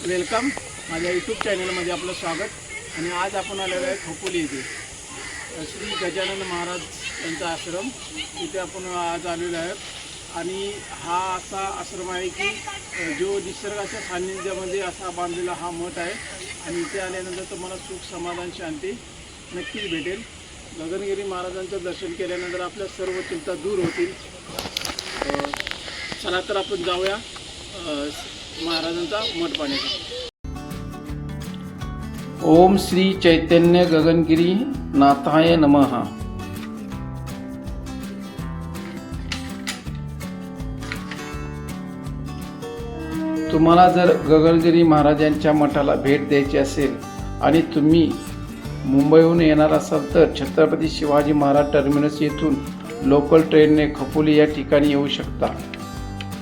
Welcome माझ्या YouTube चॅनलमध्ये आपलं स्वागत। आणि आज आपण आलेलो आहे खोपोली येथे श्री गजानन महाराज यांचा आश्रम, इथे आपण आज आलेलो आहोत। आणि हा असा आश्रम आहे की जो निसर्गाच्या सान्निध्यामध्ये असा बांधलेला हा मठ आहे। आणि इथे आल्यानंतर तुम्हाला सुख समाधान शांती नक्कीच भेटेल। गगनगिरी महाराजांचं दर्शन केल्यानंतर आपल्या सर्व चिंता दूर होतील। चला तर आपण जाऊया महाराजांचा मठ पाहण्यासाठी। ओम श्री चैतन्य गगनगिरी नाथाय नमः। तुम्हाला जर गगनगिरी महाराजांच्या मठाला भेट द्यायची असेल आणि तुम्ही मुंबईहून येणार असाल तर छत्रपती शिवाजी महाराज टर्मिनस येथून लोकल ट्रेनने खोपोली या ठिकाणी येऊ शकता।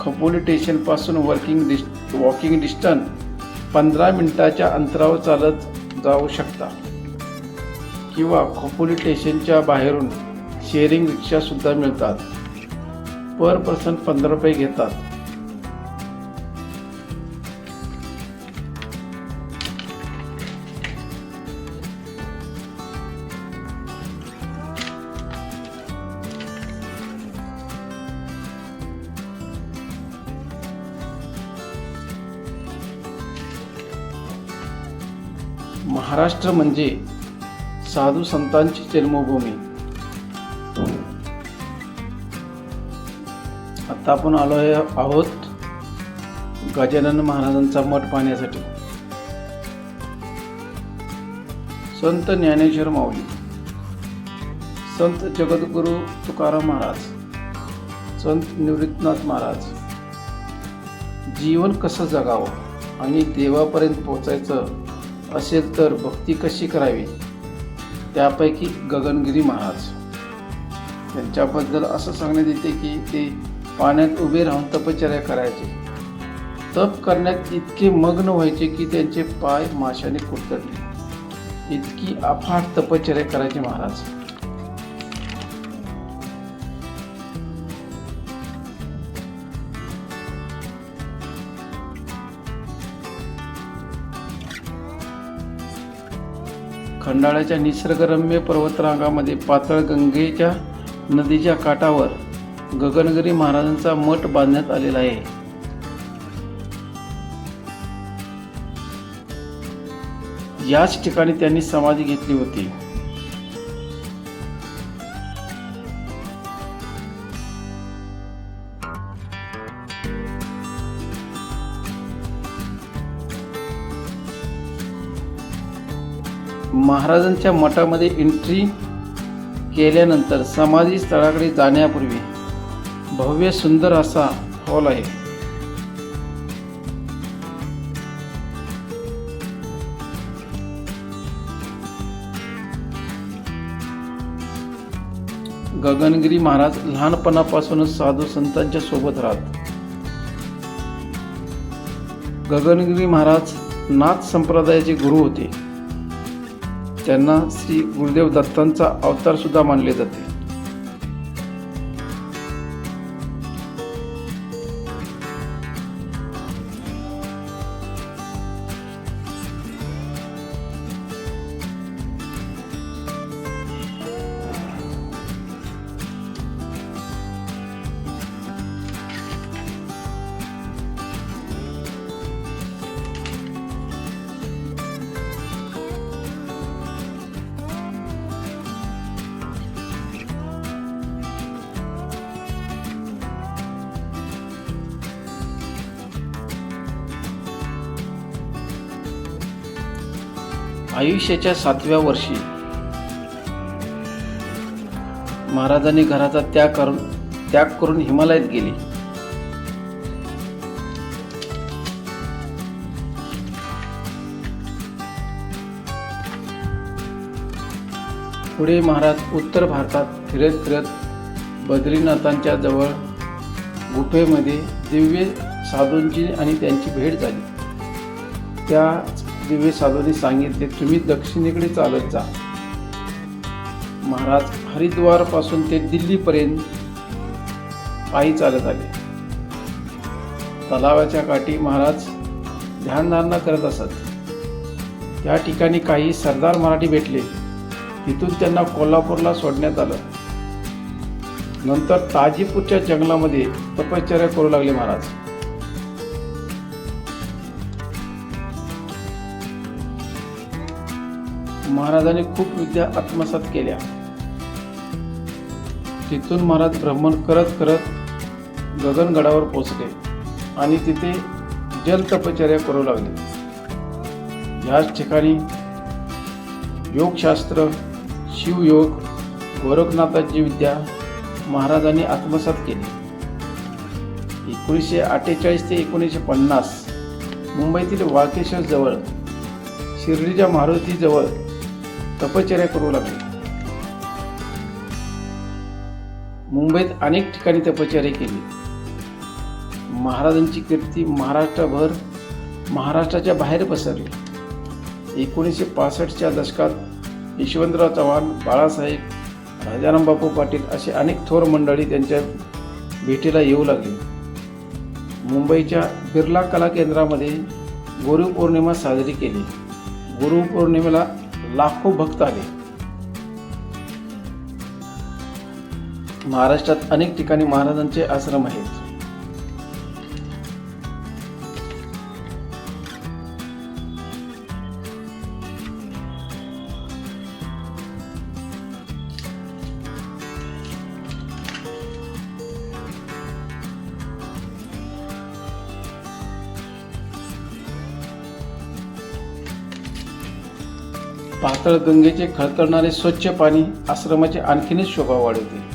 खोपोली स्टेशनपासून वॉकिंग डिस्टन्स 15 मिनिटाच्या अंतरावर चालत जाऊ शकता किंवा खोपोली स्टेशनच्या बाहेरून शेअरिंग रिक्षासुद्धा मिळतात। पर पर्सन 15 रुपये घेतात। महाराष्ट्र म्हणजे साधू संतांची जन्मभूमी। आता आपण आलो आहोत गजानन महाराजांचा मठ पाहण्यासाठी। संत ज्ञानेश्वर माऊली, संत जगद्गुरू तुकाराम महाराज, संत निवृत्तीनाथ महाराज जीवन कसं जगावं आणि देवापर्यंत पोहोचायचं असेल तर भक्ती कशी करावी, त्यापैकी गगनगिरी महाराज त्यांच्याबद्दल असं सांगण्यात येते की ते पाण्यात उभे राहून तपश्चर्या करायचे। तप करण्यात इतके मग्न व्हायचे की त्यांचे पाय माशाने कुरतडले। इतकी अफाट तपश्चर्या करायचे महाराज। खंडाळ्याच्या निसर्गरम्य पर्वतरांगामध्ये पातळ गंगेच्या नदीच्या काठावर गगनगिरी महाराजांचा मठ बांधण्यात आलेला आहे। याच ठिकाणी त्यांनी समाधी घेतली होती। महाराजांच्या मठामध्ये एंट्री केल्यानंतर समाधी स्थळाकडे जाण्यापूर्वी भव्य सुंदर असा हॉल आहे। गगनगिरी महाराज लहानपणापासूनच साधू संतांच्या सोबत राहत। गगनगिरी महाराज नाथ संप्रदायाचे गुरु होते। त्यांना श्री गुरुदेव दत्तांचा अवतार सुद्धा मानले जाते। आयुष्याच्या 7व्या वर्षी महाराजांनी घराचा त्याग करून हिमालयात गेले। पुढे महाराज उत्तर भारतात फिरत बद्रीनाथांच्या जवळ गुफेमध्ये दिव्य साधूंची आणि त्यांची भेट झाली। त्या दिव्य साधूंनी सांगितले, तुम्ही दक्षिणेकडे चालत जा। महाराज हरिद्वार पासून ते दिल्लीपर्यंत पायी चालत आले। तलावाच्या काठी महाराज ध्यानधारणा करत असत. त्या ठिकाणी काही सरदार मराठी भेटले. तिथून त्यांना कोल्हापूरला सोडण्यात आलं. नंतर ताजीपूरच्या जंगलामध्ये तपश्चर्या करू लागले महाराज. महाराजांनी खूप विद्या आत्मसात केल्या. तिथून महाराज भ्रमण करत करत गगनगडावर पोहोचले आणि तिथे जल तपश्चर्या करू लागले. याच ठिकाणी योगशास्त्र, शिवयोग, गोरखनाथाची विद्या महाराजांनी आत्मसात केली. 1948 ते 1950 मुंबईतील वाळकेश्वर जवळ शिर्डीच्या मारुती जवळ तपश्चर्या करू लागले. मुंबईत अनेक ठिकाणी तपश्चर्या केली. महाराजांची कीर्ती महाराष्ट्रभर, महाराष्ट्राच्या बाहेर पसरली. 1965च्या दशकात यशवंतराव चव्हाण, बाळासाहेब, राजाराम बापू पाटील असे अनेक थोर मंडळी त्यांच्या भेटीला येऊ लागली. मुंबईच्या बिर्ला कला केंद्रामध्ये गुरुपौर्णिमा साजरी केली. गुरुपौर्णिमेला लाखो भक्त आले. महाराष्ट्रात अनेक ठिकाणी महाराजांचे आश्रम आहेत. पातळ गंगेचे खळखळणारे स्वच्छ पाणी आश्रमाची आणखीनच शोभा वाढवते.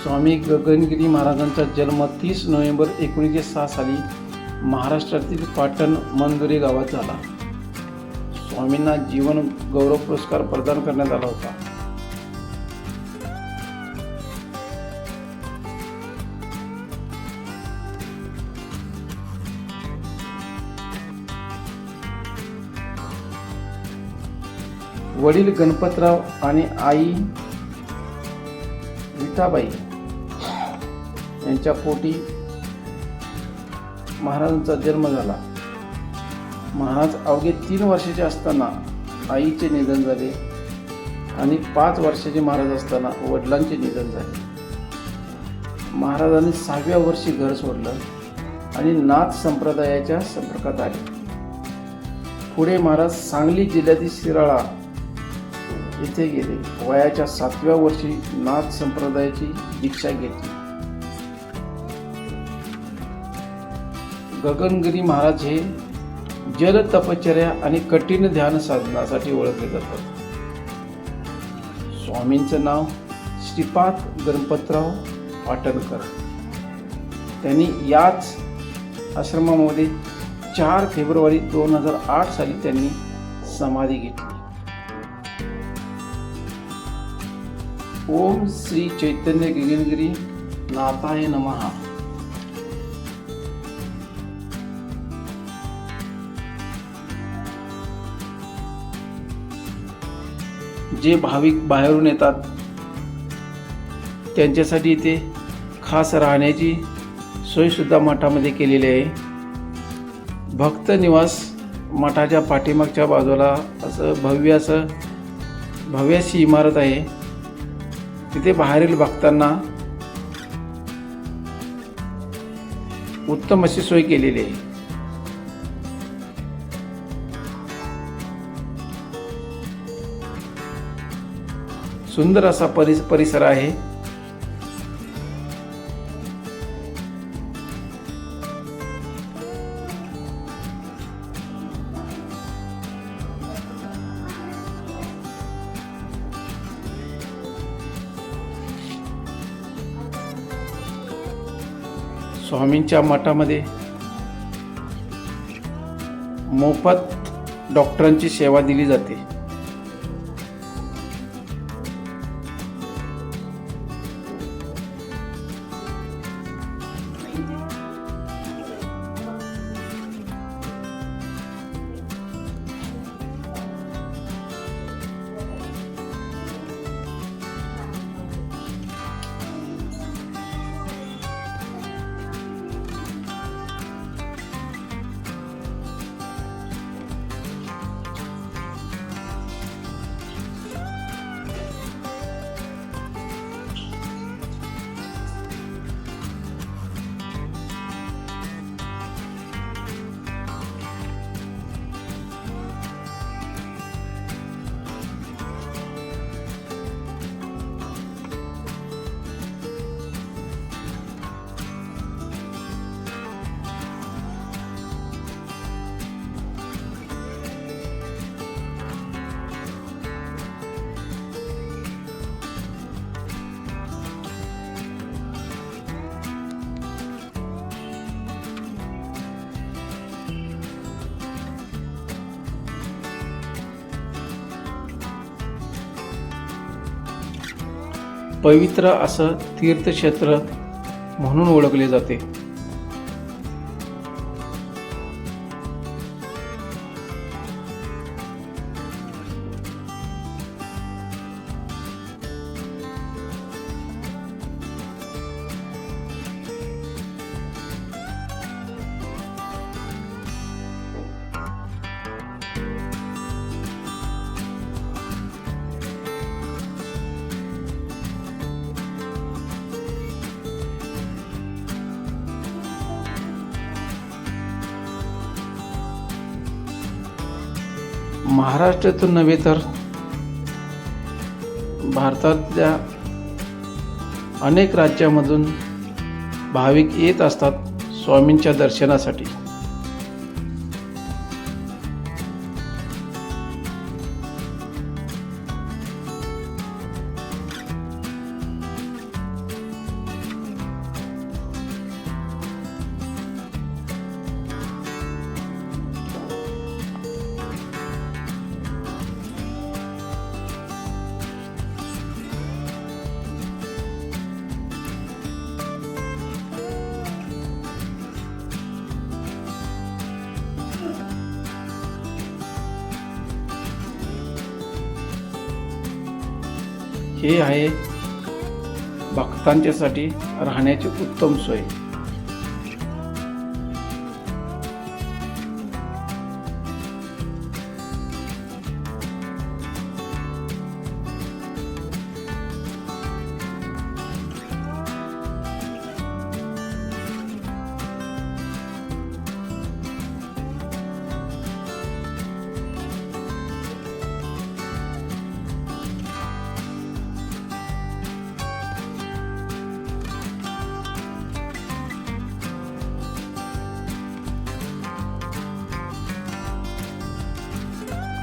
स्वामी गगनगिरी महाराजांचा जन्म 30 नोव्हेंबर 1906 साली महाराष्ट्रातील पाटण मंदुरे गावात झाला. स्वामींना जीवन गौरव पुरस्कार प्रदान करण्यात आला होता. वडील गणपतराव आणि आई विठाबाई यांच्या पोटी महाराजांचा जन्म झाला. महाराज अवघे 3 वर्षाचे असताना आईचे निधन झाले आणि 5 वर्षाचे महाराज असताना वडिलांचे निधन झाले. महाराजांनी 6व्या वर्षी घर सोडलं आणि नाथ संप्रदायाच्या संपर्कात आले. पुढे महाराज सांगली जिल्ह्यातील शिराळा येथे गेले. वयाच्या 7व्या वर्षी नाथ संप्रदायाची दीक्षा घेतली. गगनगिरी महाराज हे जल तपश्चर्या आणि कठीण ध्यान साधनासाठी ओळखले जातात. स्वामींचं नाव श्रीपाद गणपतराव पाटणकर. त्यांनी याच आश्रमामध्ये 4 फेब्रुवारी 2008 साली त्यांनी समाधी घेतली. ओम श्री चैतन्य गगनगिरी नाथाय नमः. जे भाविक बाहेरून येतात त्यांच्यासाठी इथे खास राहण्याची सोय सुद्धा मठामध्ये केलेली आहे. भक्त निवास मठाच्या पाठीमागच्या बाजूला भव्य अशी इमारत आहे. तिथे बाहेरील भक्तांना उत्तम अशी सोय केलेली आहे. सुंदर असा परिसर आहे. स्वामींच्या मठामध्ये मोफत डॉक्टरांची सेवा दिली जाते. पवित्र असं तीर्थक्षेत्र म्हणून ओळखले जाते. महाराष्ट्रातून नव्हे तर भारतातल्या अनेक राज्यामधून भाविक येत असतात स्वामींच्या दर्शनासाठी. हे आहे भक्तांच्यासाठी राहण्याची उत्तम सोय.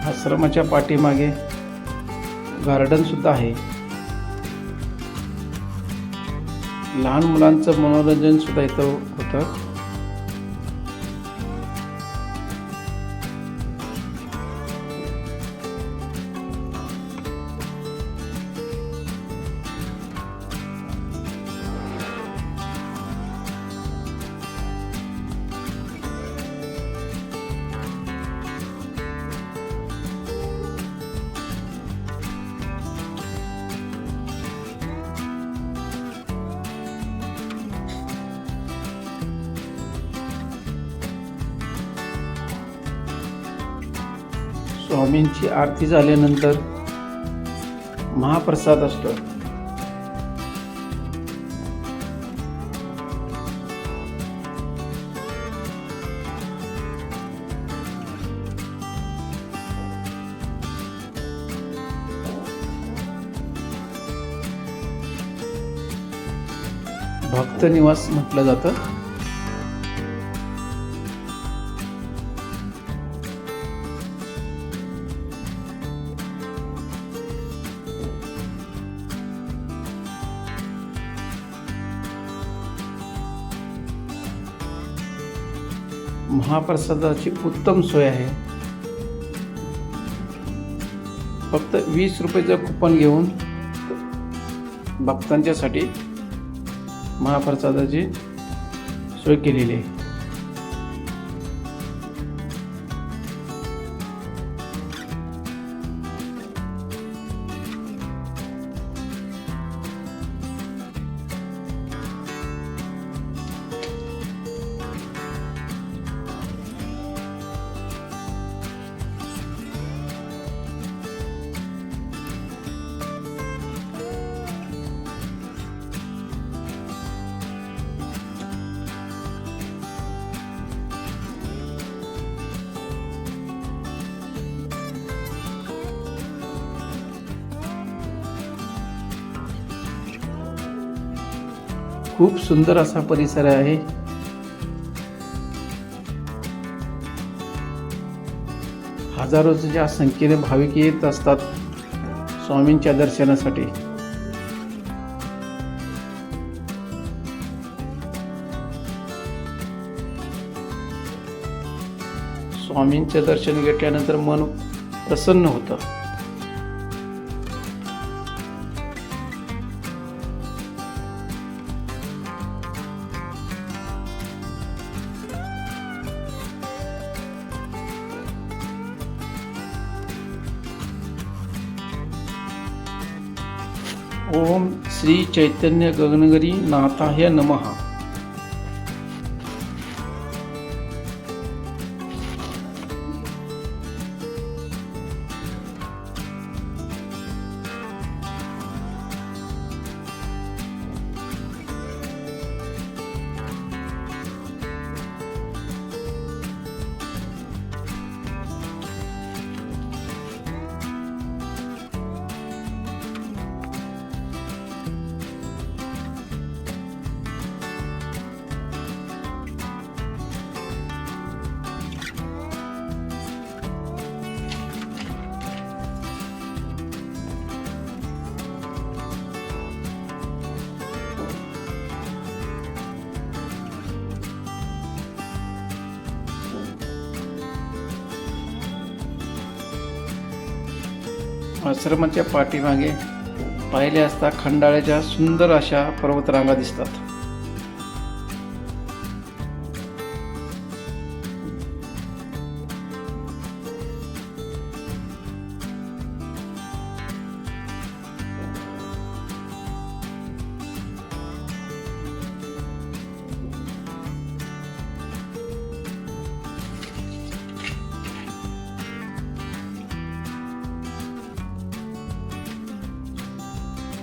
आश्रमाच्या पाठीमागे गार्डन सुद्धा आहे. लहान मुलांचं मनोरंजन सुद्धा इथं होतं. स्वामींची आरती झाल्यानंतर महाप्रसाद असतो. भक्त निवास म्हटलं जातं. महाप्रसादाची उत्तम सोय आहे. फक्त 20 रुपयाचं कुपन घेऊन भक्तांच्यासाठी महाप्रसादाची सोय केलेली आहे. खूप सुंदर असा परिसर आहे. हजारोच्या संख्येने भाविक येत असतात स्वामींच्या दर्शनासाठी. स्वामींचे दर्शन घेतल्यानंतर मन प्रसन्न होतं. ओम श्री चैतन्य गगनगिरी नाथाय नमः. आश्रमाच्या पाठीमागे पाहिले असता खंडाळ्याच्या सुंदर अशा पर्वतरांगा दिसतात.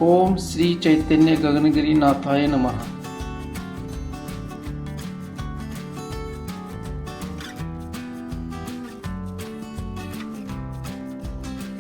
ओम श्री चैतन्य गगनगिरी नाथाय नमः.